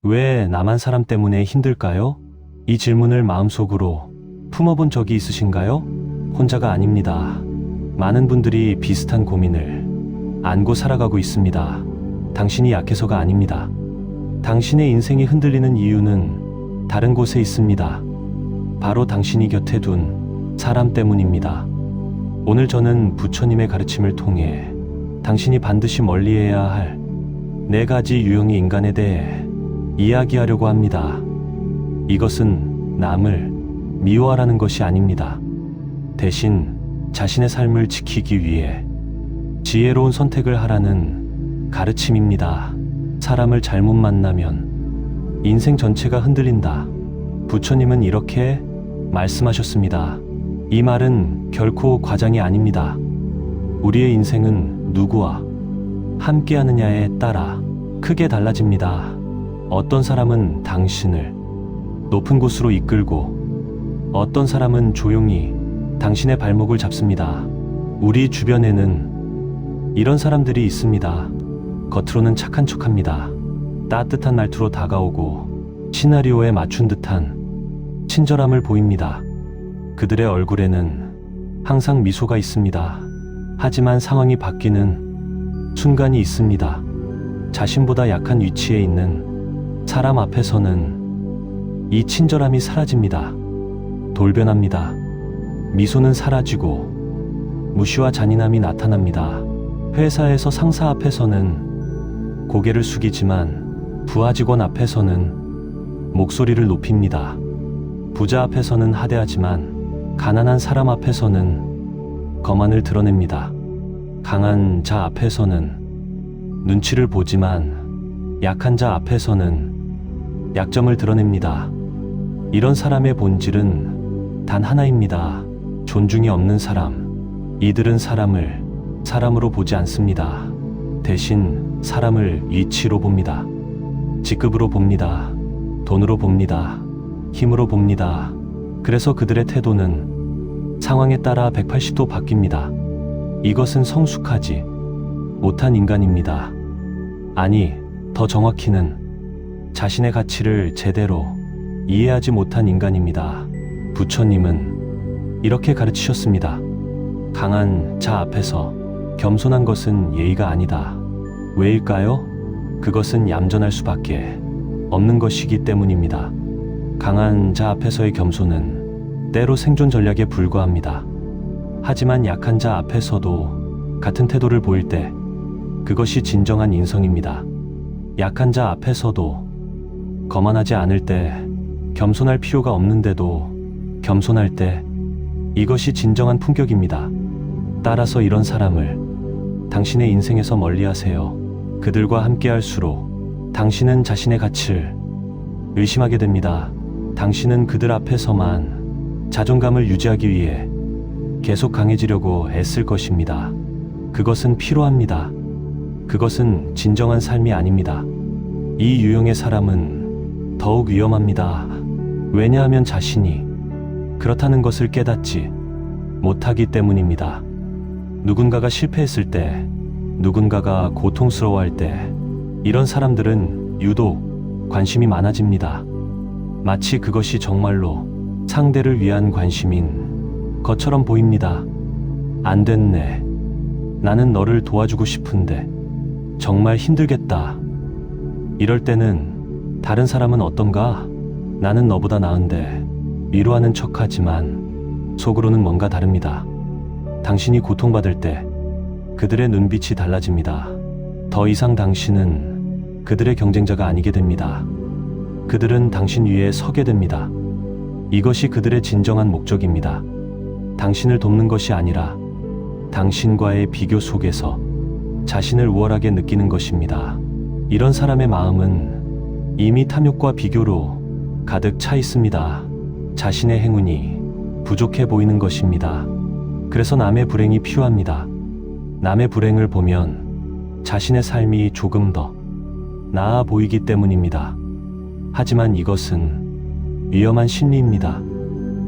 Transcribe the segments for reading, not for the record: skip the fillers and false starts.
왜 나만 사람 때문에 힘들까요? 이 질문을 마음속으로 품어본 적이 있으신가요? 혼자가 아닙니다. 많은 분들이 비슷한 고민을 안고 살아가고 있습니다. 당신이 약해서가 아닙니다. 당신의 인생이 흔들리는 이유는 다른 곳에 있습니다. 바로 당신이 곁에 둔 사람 때문입니다. 오늘 저는 부처님의 가르침을 통해 당신이 반드시 멀리해야 할 4가지 유형의 인간에 대해 이야기하려고 합니다. 이것은 남을 미워하라는 것이 아닙니다. 대신 자신의 삶을 지키기 위해 지혜로운 선택을 하라는 가르침입니다. 사람을 잘못 만나면 인생 전체가 흔들린다. 부처님은 이렇게 말씀하셨습니다. 이 말은 결코 과장이 아닙니다. 우리의 인생은 누구와 함께 하느냐에 따라 크게 달라집니다. 어떤 사람은 당신을 높은 곳으로 이끌고 어떤 사람은 조용히 당신의 발목을 잡습니다. 우리 주변에는 이런 사람들이 있습니다. 겉으로는 착한 척합니다. 따뜻한 말투로 다가오고 시나리오에 맞춘 듯한 친절함을 보입니다. 그들의 얼굴에는 항상 미소가 있습니다. 하지만 상황이 바뀌는 순간이 있습니다. 자신보다 약한 위치에 있는 사람 앞에서는 이 친절함이 사라집니다. 돌변합니다. 미소는 사라지고 무시와 잔인함이 나타납니다. 회사에서 상사 앞에서는 고개를 숙이지만 부하 직원 앞에서는 목소리를 높입니다. 부자 앞에서는 하대하지만 가난한 사람 앞에서는 거만을 드러냅니다. 강한 자 앞에서는 눈치를 보지만 약한 자 앞에서는 약점을 드러냅니다. 이런 사람의 본질은 단 하나입니다. 존중이 없는 사람. 이들은 사람을 사람으로 보지 않습니다. 대신 사람을 위치로 봅니다. 직급으로 봅니다. 돈으로 봅니다. 힘으로 봅니다. 그래서 그들의 태도는 상황에 따라 180도 바뀝니다. 이것은 성숙하지 못한 인간입니다. 아니, 더 정확히는 자신의 가치를 제대로 이해하지 못한 인간입니다. 부처님은 이렇게 가르치셨습니다. 강한 자 앞에서 겸손한 것은 예의가 아니다. 왜일까요? 그것은 얌전할 수밖에 없는 것이기 때문입니다. 강한 자 앞에서의 겸손은 때로 생존 전략에 불과합니다. 하지만 약한 자 앞에서도 같은 태도를 보일 때 그것이 진정한 인성입니다. 약한 자 앞에서도 거만하지 않을 때, 겸손할 필요가 없는데도 겸손할 때, 이것이 진정한 품격입니다. 따라서 이런 사람을 당신의 인생에서 멀리하세요. 그들과 함께할수록 당신은 자신의 가치를 의심하게 됩니다. 당신은 그들 앞에서만 자존감을 유지하기 위해 계속 강해지려고 애쓸 것입니다. 그것은 피로합니다. 그것은 진정한 삶이 아닙니다. 이 유형의 사람은 더욱 위험합니다. 왜냐하면 자신이 그렇다는 것을 깨닫지 못하기 때문입니다. 누군가가 실패했을 때, 누군가가 고통스러워할 때, 이런 사람들은 유독 관심이 많아집니다. 마치 그것이 정말로 상대를 위한 관심인 것처럼 보입니다. 안 됐네. 나는 너를 도와주고 싶은데 정말 힘들겠다. 이럴 때는 다른 사람은 어떤가? 나는 너보다 나은데 위로하는 척하지만 속으로는 뭔가 다릅니다. 당신이 고통받을 때 그들의 눈빛이 달라집니다. 더 이상 당신은 그들의 경쟁자가 아니게 됩니다. 그들은 당신 위에 서게 됩니다. 이것이 그들의 진정한 목적입니다. 당신을 돕는 것이 아니라 당신과의 비교 속에서 자신을 우월하게 느끼는 것입니다. 이런 사람의 마음은 이미 탐욕과 비교로 가득 차 있습니다. 자신의 행운이 부족해 보이는 것입니다. 그래서 남의 불행이 필요합니다. 남의 불행을 보면 자신의 삶이 조금 더 나아 보이기 때문입니다. 하지만 이것은 위험한 심리입니다.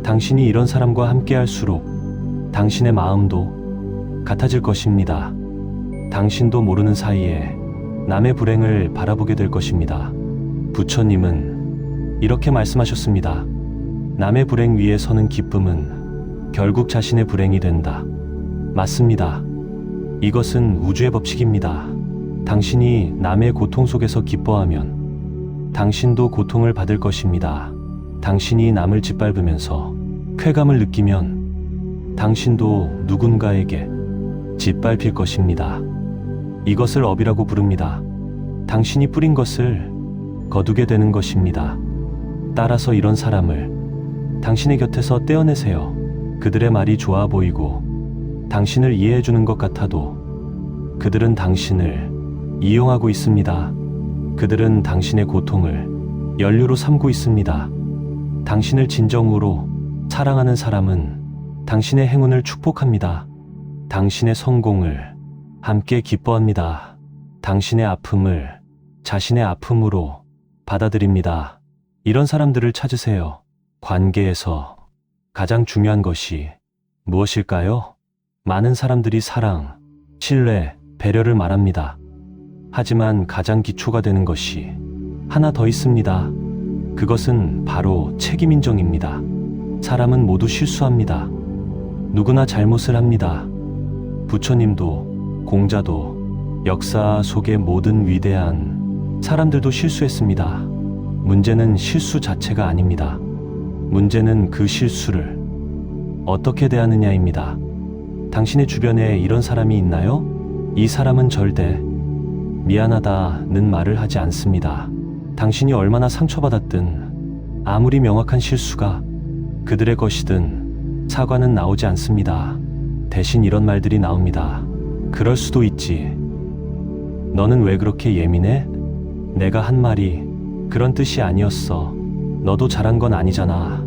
당신이 이런 사람과 함께할수록 당신의 마음도 같아질 것입니다. 당신도 모르는 사이에 남의 불행을 바라보게 될 것입니다. 부처님은 이렇게 말씀하셨습니다. 남의 불행 위에 서는 기쁨은 결국 자신의 불행이 된다. 맞습니다. 이것은 우주의 법칙입니다. 당신이 남의 고통 속에서 기뻐하면 당신도 고통을 받을 것입니다. 당신이 남을 짓밟으면서 쾌감을 느끼면 당신도 누군가에게 짓밟힐 것입니다. 이것을 업이라고 부릅니다. 당신이 뿌린 것을 거두게 되는 것입니다. 따라서 이런 사람을 당신의 곁에서 떼어내세요. 그들의 말이 좋아 보이고 당신을 이해해주는 것 같아도 그들은 당신을 이용하고 있습니다. 그들은 당신의 고통을 연료로 삼고 있습니다. 당신을 진정으로 사랑하는 사람은 당신의 행운을 축복합니다. 당신의 성공을 함께 기뻐합니다. 당신의 아픔을 자신의 아픔으로 받아들입니다. 이런 사람들을 찾으세요. 관계에서 가장 중요한 것이 무엇일까요? 많은 사람들이 사랑, 신뢰, 배려를 말합니다. 하지만 가장 기초가 되는 것이 하나 더 있습니다. 그것은 바로 책임 인정입니다. 사람은 모두 실수합니다. 누구나 잘못을 합니다. 부처님도, 공자도, 역사 속의 모든 위대한 사람들도 실수했습니다. 문제는 실수 자체가 아닙니다. 문제는 그 실수를 어떻게 대하느냐입니다. 당신의 주변에 이런 사람이 있나요? 이 사람은 절대 미안하다는 말을 하지 않습니다. 당신이 얼마나 상처받았든 아무리 명확한 실수가 그들의 것이든 사과는 나오지 않습니다. 대신 이런 말들이 나옵니다. 그럴 수도 있지. 너는 왜 그렇게 예민해? 내가 한 말이 그런 뜻이 아니었어. 너도 잘한 건 아니잖아.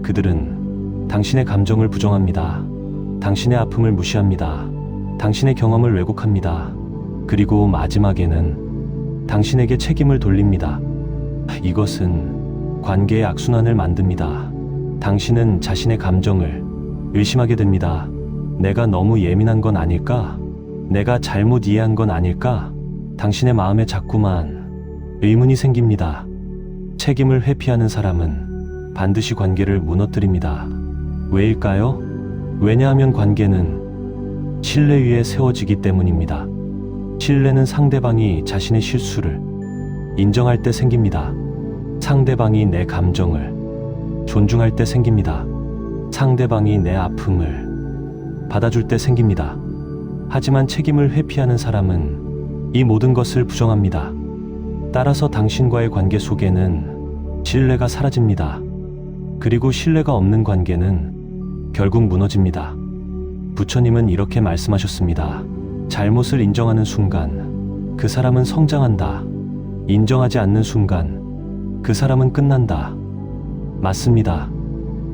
그들은 당신의 감정을 부정합니다. 당신의 아픔을 무시합니다. 당신의 경험을 왜곡합니다. 그리고 마지막에는 당신에게 책임을 돌립니다. 이것은 관계의 악순환을 만듭니다. 당신은 자신의 감정을 의심하게 됩니다. 내가 너무 예민한 건 아닐까? 내가 잘못 이해한 건 아닐까? 당신의 마음에 자꾸만 의문이 생깁니다. 책임을 회피하는 사람은 반드시 관계를 무너뜨립니다. 왜일까요? 왜냐하면 관계는 신뢰 위에 세워지기 때문입니다. 신뢰는 상대방이 자신의 실수를 인정할 때 생깁니다. 상대방이 내 감정을 존중할 때 생깁니다. 상대방이 내 아픔을 받아줄 때 생깁니다. 하지만 책임을 회피하는 사람은 이 모든 것을 부정합니다. 따라서 당신과의 관계 속에는 신뢰가 사라집니다. 그리고 신뢰가 없는 관계는 결국 무너집니다. 부처님은 이렇게 말씀하셨습니다. 잘못을 인정하는 순간 그 사람은 성장한다. 인정하지 않는 순간 그 사람은 끝난다. 맞습니다.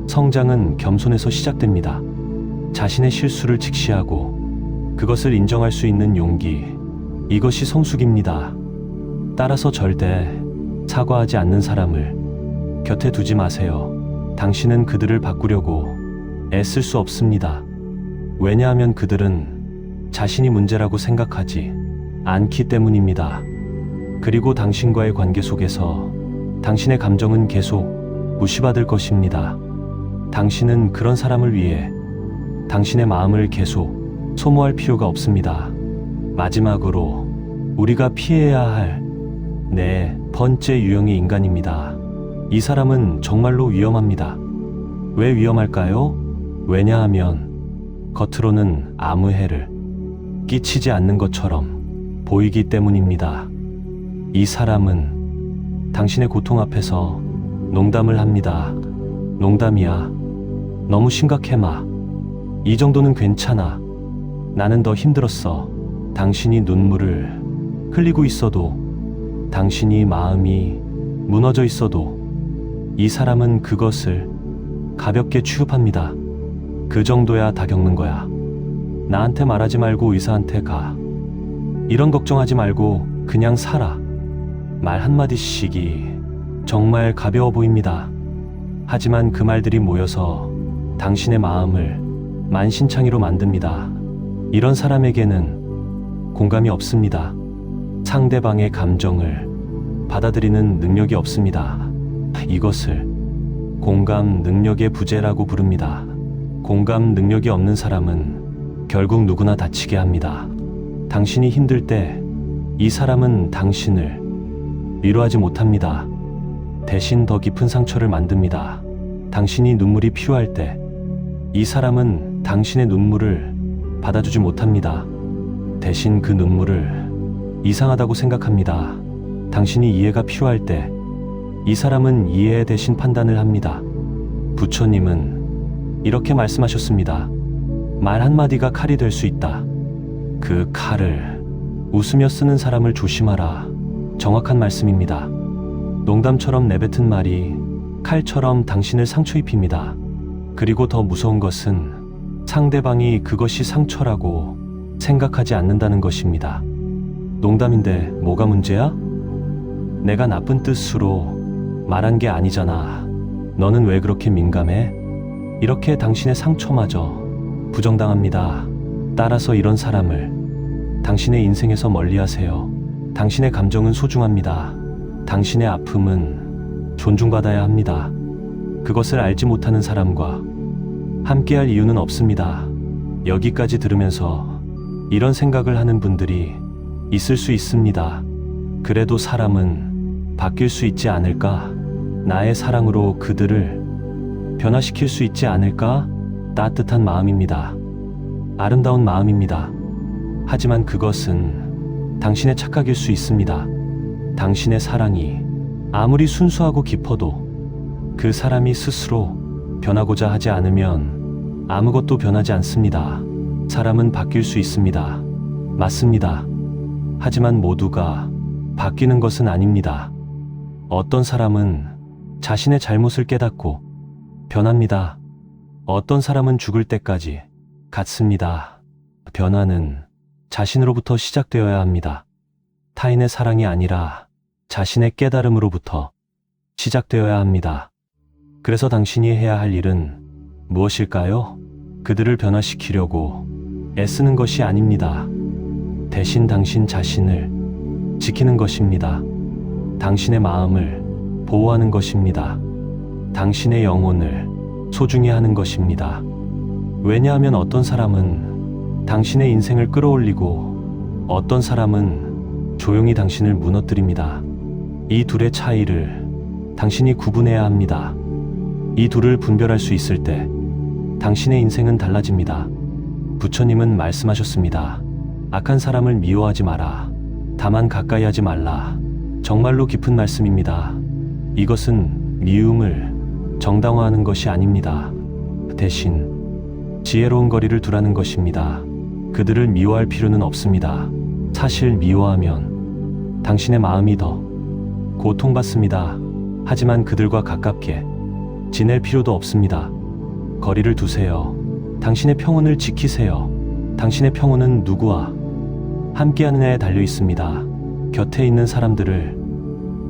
성장은 겸손에서 시작됩니다. 자신의 실수를 직시하고 그것을 인정할 수 있는 용기, 이것이 성숙입니다. 따라서 절대 사과하지 않는 사람을 곁에 두지 마세요. 당신은 그들을 바꾸려고 애쓸 수 없습니다. 왜냐하면 그들은 자신이 문제라고 생각하지 않기 때문입니다. 그리고 당신과의 관계 속에서 당신의 감정은 계속 무시받을 것입니다. 당신은 그런 사람을 위해 당신의 마음을 계속 소모할 필요가 없습니다. 마지막으로 우리가 피해야 할 네 번째 유형의 인간입니다. 이 사람은 정말로 위험합니다. 왜 위험할까요? 왜냐하면 겉으로는 아무 해를 끼치지 않는 것처럼 보이기 때문입니다. 이 사람은 당신의 고통 앞에서 농담을 합니다. 농담이야. 너무 심각해 마. 이 정도는 괜찮아. 나는 더 힘들었어. 당신이 눈물을 흘리고 있어도, 당신이 마음이 무너져 있어도 이 사람은 그것을 가볍게 취급합니다. 그 정도야 다 겪는 거야. 나한테 말하지 말고 의사한테 가. 이런 걱정하지 말고 그냥 살아. 말 한마디씩이 정말 가벼워 보입니다. 하지만 그 말들이 모여서 당신의 마음을 만신창이로 만듭니다. 이런 사람에게는 공감이 없습니다. 상대방의 감정을 받아들이는 능력이 없습니다. 이것을 공감 능력의 부재라고 부릅니다. 공감 능력이 없는 사람은 결국 누구나 다치게 합니다. 당신이 힘들 때 이 사람은 당신을 위로하지 못합니다. 대신 더 깊은 상처를 만듭니다. 당신이 눈물이 필요할 때 이 사람은 당신의 눈물을 받아주지 못합니다. 대신 그 눈물을 이상하다고 생각합니다. 당신이 이해가 필요할 때 이 사람은 이해 대신 판단을 합니다. 부처님은 이렇게 말씀하셨습니다. 말 한마디가 칼이 될 수 있다. 그 칼을 웃으며 쓰는 사람을 조심하라. 정확한 말씀입니다. 농담처럼 내뱉은 말이 칼처럼 당신을 상처 입힙니다. 그리고 더 무서운 것은 상대방이 그것이 상처라고 생각하지 않는다는 것입니다. 농담인데 뭐가 문제야? 내가 나쁜 뜻으로 말한 게 아니잖아. 너는 왜 그렇게 민감해? 이렇게 당신의 상처마저 부정당합니다. 따라서 이런 사람을 당신의 인생에서 멀리하세요. 당신의 감정은 소중합니다. 당신의 아픔은 존중받아야 합니다. 그것을 알지 못하는 사람과 함께할 이유는 없습니다. 여기까지 들으면서 이런 생각을 하는 분들이 있을 수 있습니다. 그래도 사람은 바뀔 수 있지 않을까? 나의 사랑으로 그들을 변화시킬 수 있지 않을까? 따뜻한 마음입니다. 아름다운 마음입니다. 하지만 그것은 당신의 착각일 수 있습니다. 당신의 사랑이 아무리 순수하고 깊어도 그 사람이 스스로 변하고자 하지 않으면 아무것도 변하지 않습니다. 사람은 바뀔 수 있습니다. 맞습니다. 하지만 모두가 바뀌는 것은 아닙니다. 어떤 사람은 자신의 잘못을 깨닫고 변합니다. 어떤 사람은 죽을 때까지 같습니다. 변화는 자신으로부터 시작되어야 합니다. 타인의 사랑이 아니라 자신의 깨달음으로부터 시작되어야 합니다. 그래서 당신이 해야 할 일은 무엇일까요? 그들을 변화시키려고 애쓰는 것이 아닙니다. 대신 당신 자신을 지키는 것입니다. 당신의 마음을 보호하는 것입니다. 당신의 영혼을 소중히 하는 것입니다. 왜냐하면 어떤 사람은 당신의 인생을 끌어올리고 어떤 사람은 조용히 당신을 무너뜨립니다. 이 둘의 차이를 당신이 구분해야 합니다. 이 둘을 분별할 수 있을 때 당신의 인생은 달라집니다. 부처님은 말씀하셨습니다. 악한 사람을 미워하지 마라. 다만 가까이 하지 말라. 정말로 깊은 말씀입니다. 이것은 미움을 정당화하는 것이 아닙니다. 대신 지혜로운 거리를 두라는 것입니다. 그들을 미워할 필요는 없습니다. 사실 미워하면 당신의 마음이 더 고통받습니다. 하지만 그들과 가깝게 지낼 필요도 없습니다. 거리를 두세요. 당신의 평온을 지키세요. 당신의 평온은 누구와 함께하느냐에 달려 있습니다. 곁에 있는 사람들을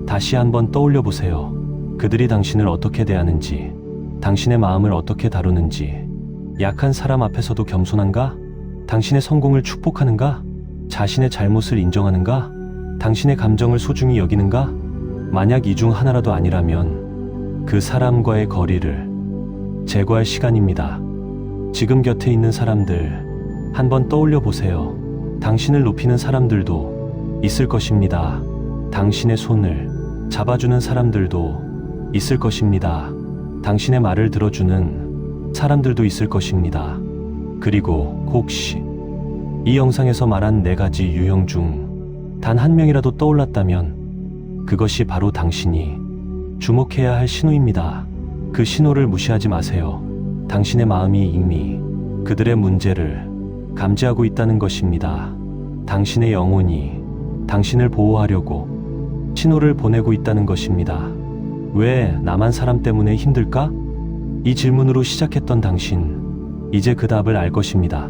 다시 한번 떠올려 보세요. 그들이 당신을 어떻게 대하는지, 당신의 마음을 어떻게 다루는지. 약한 사람 앞에서도 겸손한가? 당신의 성공을 축복하는가? 자신의 잘못을 인정하는가? 당신의 감정을 소중히 여기는가? 만약 이 중 하나라도 아니라면 그 사람과의 거리를 제거할 시간입니다. 지금 곁에 있는 사람들 한번 떠올려 보세요. 당신을 높이는 사람들도 있을 것입니다. 당신의 손을 잡아주는 사람들도 있을 것입니다. 당신의 말을 들어주는 사람들도 있을 것입니다. 그리고 혹시 이 영상에서 말한 4가지 유형 중 단 한 명이라도 떠올랐다면 그것이 바로 당신이 주목해야 할 신호입니다. 그 신호를 무시하지 마세요. 당신의 마음이 이미 그들의 문제를 감지하고 있다는 것입니다. 당신의 영혼이 당신을 보호하려고 신호를 보내고 있다는 것입니다. 왜 나만 사람 때문에 힘들까? 이 질문으로 시작했던 당신, 이제 그 답을 알 것입니다.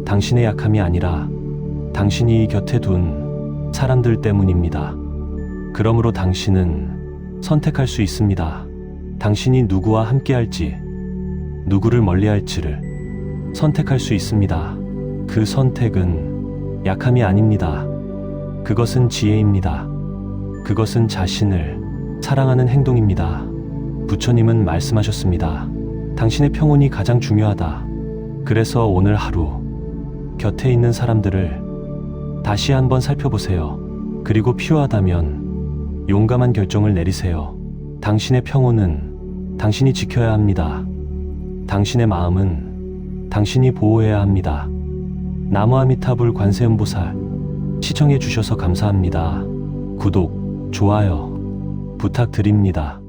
당신의 약함이 아니라 당신이 곁에 둔 사람들 때문입니다. 그러므로 당신은 선택할 수 있습니다. 당신이 누구와 함께할지, 누구를 멀리할지를 선택할 수 있습니다. 그 선택은 약함이 아닙니다. 그것은 지혜입니다. 그것은 자신을 사랑하는 행동입니다. 부처님은 말씀하셨습니다. 당신의 평온이 가장 중요하다. 그래서 오늘 하루 곁에 있는 사람들을 다시 한번 살펴보세요. 그리고 필요하다면 용감한 결정을 내리세요. 당신의 평온은 당신이 지켜야 합니다. 당신의 마음은 당신이 보호해야 합니다. 나무아미타불 관세음보살, 시청해 주셔서 감사합니다. 구독, 좋아요 부탁드립니다.